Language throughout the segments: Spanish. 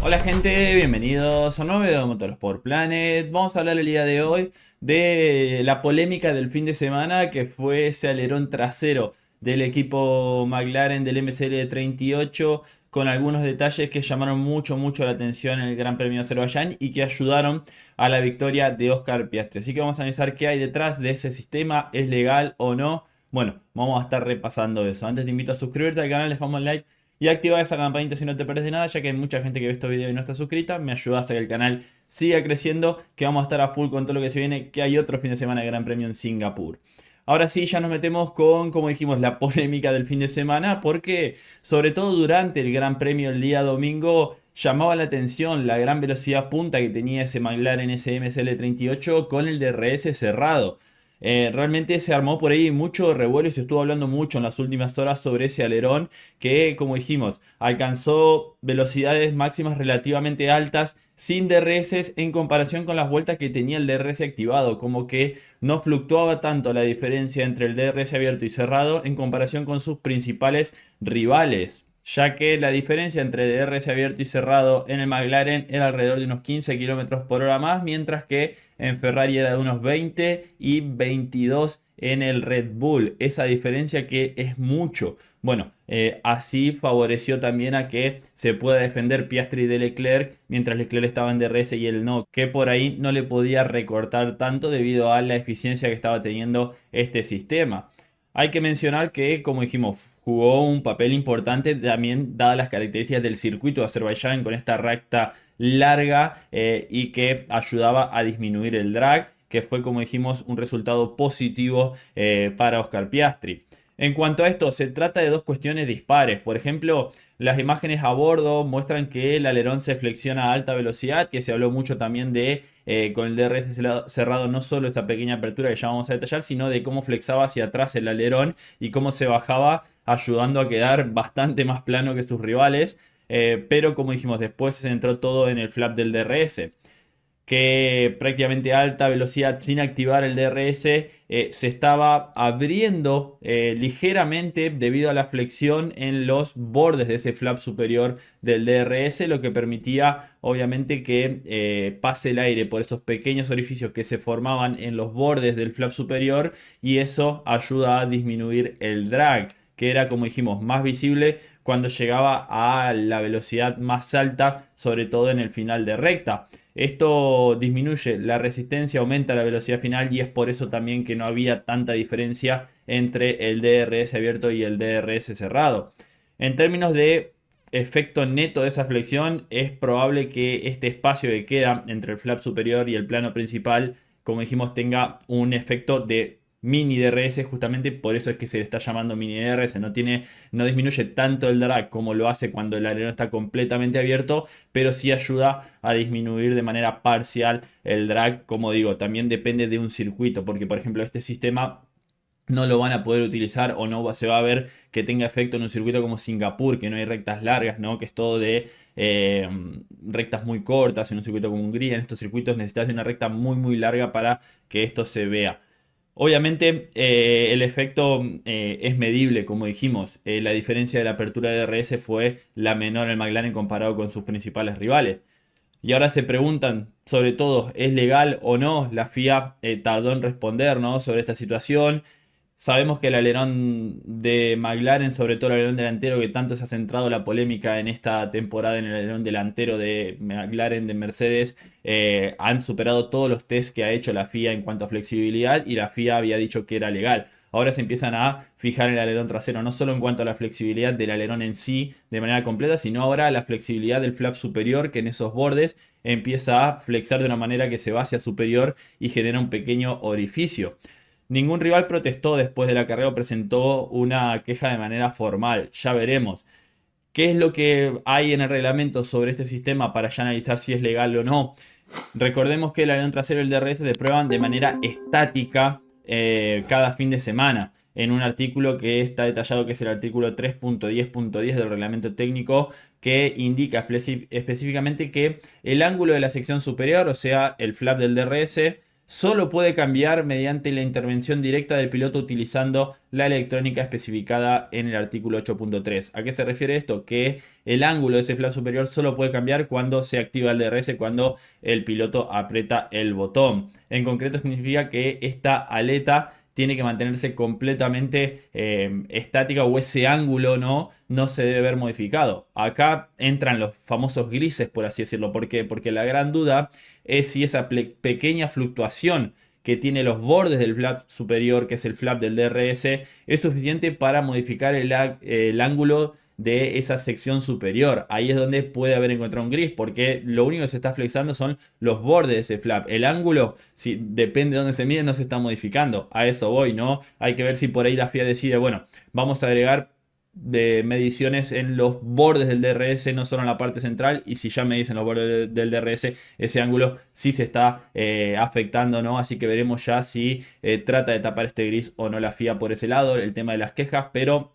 Hola gente, bienvenidos a un nuevo video de Motorsport Planet. Vamos a hablar el día de hoy de la polémica del fin de semana que fue ese alerón trasero del equipo McLaren del MCL 38 con algunos detalles que llamaron mucho la atención en el Gran Premio de Azerbaiyán y que ayudaron a la victoria de Oscar Piastri. Así que vamos a analizar qué hay detrás de ese sistema, es legal o no. Bueno, vamos a estar repasando eso. Antes te invito a suscribirte al canal, dejamos un like y activa esa campanita si no te pierdes de nada, ya que hay mucha gente que ve estos videos y no está suscrita. Me ayudas a que el canal siga creciendo, que vamos a estar a full con todo lo que se viene, que hay otro fin de semana de Gran Premio en Singapur. Ahora sí, ya nos metemos con, como dijimos, la polémica del fin de semana, porque sobre todo durante el Gran Premio el día domingo llamaba la atención la gran velocidad punta que tenía ese McLaren SMSL 38 con el DRS cerrado. Realmente se armó por ahí mucho revuelo y se estuvo hablando mucho en las últimas horas sobre ese alerón que, como dijimos, alcanzó velocidades máximas relativamente altas sin DRS en comparación con las vueltas que tenía el DRS activado, como que no fluctuaba tanto la diferencia entre el DRS abierto y cerrado en comparación con sus principales rivales, ya que la diferencia entre DRS abierto y cerrado en el McLaren era alrededor de unos 15 kilómetros por hora más, mientras que en Ferrari era de unos 20 y 22 en el Red Bull. Esa diferencia que es mucho. Bueno, así favoreció también a que se pueda defender Piastri de Leclerc, mientras Leclerc estaba en DRS y él no, que por ahí no le podía recortar tanto debido a la eficiencia que estaba teniendo este sistema. Hay que mencionar que, como dijimos, jugó un papel importante también dadas las características del circuito de Azerbaiyán con esta recta larga y que ayudaba a disminuir el drag, que fue, como dijimos, un resultado positivo para Oscar Piastri. En cuanto a esto, se trata de dos cuestiones dispares. Por ejemplo, las imágenes a bordo muestran que el alerón se flexiona a alta velocidad, que se habló mucho también de con el DRS cerrado, no solo esta pequeña apertura que ya vamos a detallar, sino de cómo flexaba hacia atrás el alerón y cómo se bajaba, ayudando a quedar bastante más plano que sus rivales. Pero como dijimos, después se centró todo en el flap del DRS, que prácticamente a alta velocidad sin activar el DRS se estaba abriendo ligeramente debido a la flexión en los bordes de ese flap superior del DRS, lo que permitía obviamente que pase el aire por esos pequeños orificios que se formaban en los bordes del flap superior, y eso ayuda a disminuir el drag, que era, como dijimos, más visible cuando llegaba a la velocidad más alta, sobre todo en el final de recta. Esto disminuye la resistencia, aumenta la velocidad final, y es por eso también que no había tanta diferencia entre el DRS abierto y el DRS cerrado. En términos de efecto neto de esa flexión, es probable que este espacio que queda entre el flap superior y el plano principal, como dijimos, tenga un efecto de mini DRS. Justamente por eso es que se le está llamando mini DRS. No disminuye tanto el drag como lo hace cuando el alerón está completamente abierto, pero sí ayuda a disminuir de manera parcial el drag. Como digo, también depende de un circuito, porque por ejemplo este sistema no lo van a poder utilizar, o no se va a ver que tenga efecto en un circuito como Singapur, que no hay rectas largas, ¿no? Que es todo de rectas muy cortas. En un circuito como Hungría, en estos circuitos necesitas de una recta muy larga para que esto se vea. Obviamente el efecto es medible, como dijimos. La diferencia de la apertura de DRS fue la menor en el McLaren comparado con sus principales rivales. Y ahora se preguntan, sobre todo, ¿es legal o no? La FIA tardó en responder, ¿no?, sobre esta situación. Sabemos que el alerón de McLaren, sobre todo el alerón delantero, que tanto se ha centrado la polémica en esta temporada en el alerón delantero de McLaren de Mercedes, han superado todos los tests que ha hecho la FIA en cuanto a flexibilidad, y la FIA había dicho que era legal. Ahora se empiezan a fijar en el alerón trasero, no solo en cuanto a la flexibilidad del alerón en sí de manera completa, sino ahora la flexibilidad del flap superior, que en esos bordes empieza a flexar de una manera que se va hacia superior y genera un pequeño orificio. Ningún rival protestó después de la carrera o presentó una queja de manera formal. Ya veremos. ¿Qué es lo que hay en el reglamento sobre este sistema para ya analizar si es legal o no? Recordemos que el alerón trasero y el DRS se prueban de manera estática cada fin de semana, en un artículo que está detallado, que es el artículo 3.10.10 del reglamento técnico, que indica específicamente que el ángulo de la sección superior, o sea, el flap del DRS, solo puede cambiar mediante la intervención directa del piloto utilizando la electrónica especificada en el artículo 8.3. ¿A qué se refiere esto? Que el ángulo de ese flap superior solo puede cambiar cuando se activa el DRS, cuando el piloto aprieta el botón. En concreto significa que esta aleta tiene que mantenerse completamente estática, o ese ángulo no se debe ver modificado. Acá entran los famosos grises, por así decirlo. ¿Por qué? Porque la gran duda es si esa pequeña fluctuación que tiene los bordes del flap superior, que es el flap del DRS, es suficiente para modificar el ángulo de esa sección superior. Ahí es donde puede haber encontrado un gris, porque lo único que se está flexando son los bordes de ese flap. El ángulo, si depende de dónde se mide, no se está modificando. A eso voy, ¿no? Hay que ver si por ahí la FIA decide, bueno, vamos a agregar de mediciones en los bordes del DRS, no solo en la parte central, y si ya me dicen los bordes del DRS, ese ángulo sí se está afectando, ¿no? Así que veremos ya si trata de tapar este gris o no la FIA por ese lado, el tema de las quejas, pero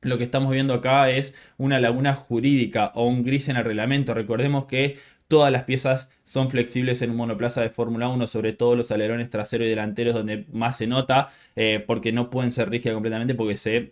lo que estamos viendo acá es una laguna jurídica o un gris en el reglamento. Recordemos que todas las piezas son flexibles en un monoplaza de Fórmula 1, sobre todo los alerones traseros y delanteros, donde más se nota, porque no pueden ser rígidas completamente, porque se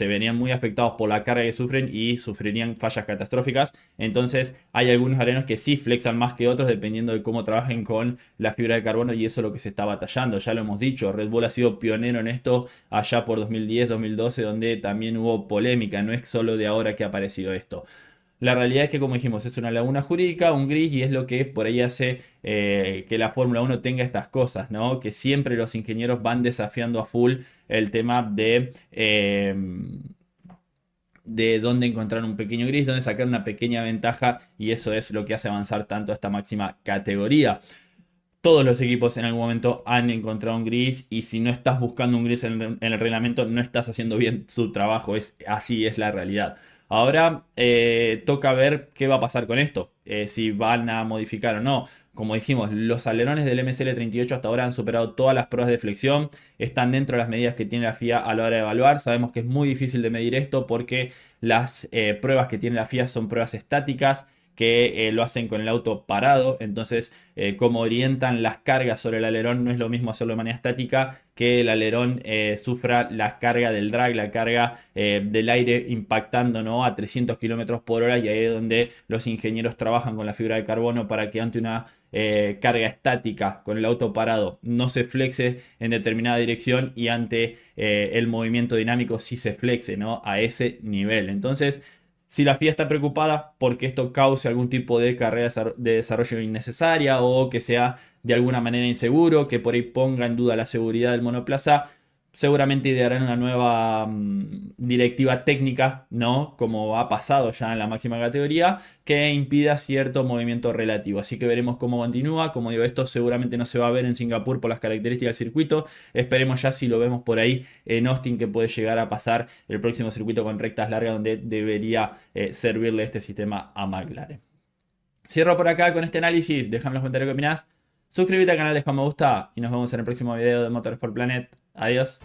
verían muy afectados por la carga que sufren y sufrirían fallas catastróficas. Entonces hay algunos alerones que sí flexan más que otros dependiendo de cómo trabajen con la fibra de carbono, y eso es lo que se está batallando. Ya lo hemos dicho, Red Bull ha sido pionero en esto allá por 2010, 2012, donde también hubo polémica. No es solo de ahora que ha aparecido esto. La realidad es que, como dijimos, es una laguna jurídica, un gris, y es lo que por ahí hace que la Fórmula 1 tenga estas cosas, ¿no? Que siempre los ingenieros van desafiando a full el tema de dónde encontrar un pequeño gris, dónde sacar una pequeña ventaja, y eso es lo que hace avanzar tanto a esta máxima categoría. Todos los equipos en algún momento han encontrado un gris, y si no estás buscando un gris en el reglamento, no estás haciendo bien su trabajo. Así es la realidad. Ahora toca ver qué va a pasar con esto, si van a modificar o no. Como dijimos, los alerones del MSL38 hasta ahora han superado todas las pruebas de flexión, están dentro de las medidas que tiene la FIA a la hora de evaluar. Sabemos que es muy difícil de medir esto porque las pruebas que tiene la FIA son pruebas estáticas, que lo hacen con el auto parado. Entonces, como orientan las cargas sobre el alerón, no es lo mismo hacerlo de manera estática, que el alerón sufra la carga del drag, la carga del aire impactando, ¿no?, a 300 km por hora, y ahí es donde los ingenieros trabajan con la fibra de carbono para que ante una carga estática con el auto parado no se flexe en determinada dirección, y ante el movimiento dinámico sí se flexe, ¿no?, a ese nivel. Entonces, si la FIA está preocupada porque esto cause algún tipo de carrera de desarrollo innecesaria, o que sea de alguna manera inseguro, que por ahí ponga en duda la seguridad del monoplaza, seguramente idearán una nueva directiva técnica, ¿no?, como ha pasado ya en la máxima categoría, que impida cierto movimiento relativo. Así que veremos cómo continúa. Como digo, esto seguramente no se va a ver en Singapur por las características del circuito. Esperemos ya si lo vemos por ahí en Austin, que puede llegar a pasar el próximo circuito con rectas largas, donde debería servirle este sistema a McLaren. Cierro por acá con este análisis. Déjame en los comentarios qué opinás. Suscríbete al canal, deja un me gusta, y nos vemos en el próximo video de Motorsport Planet. Adiós.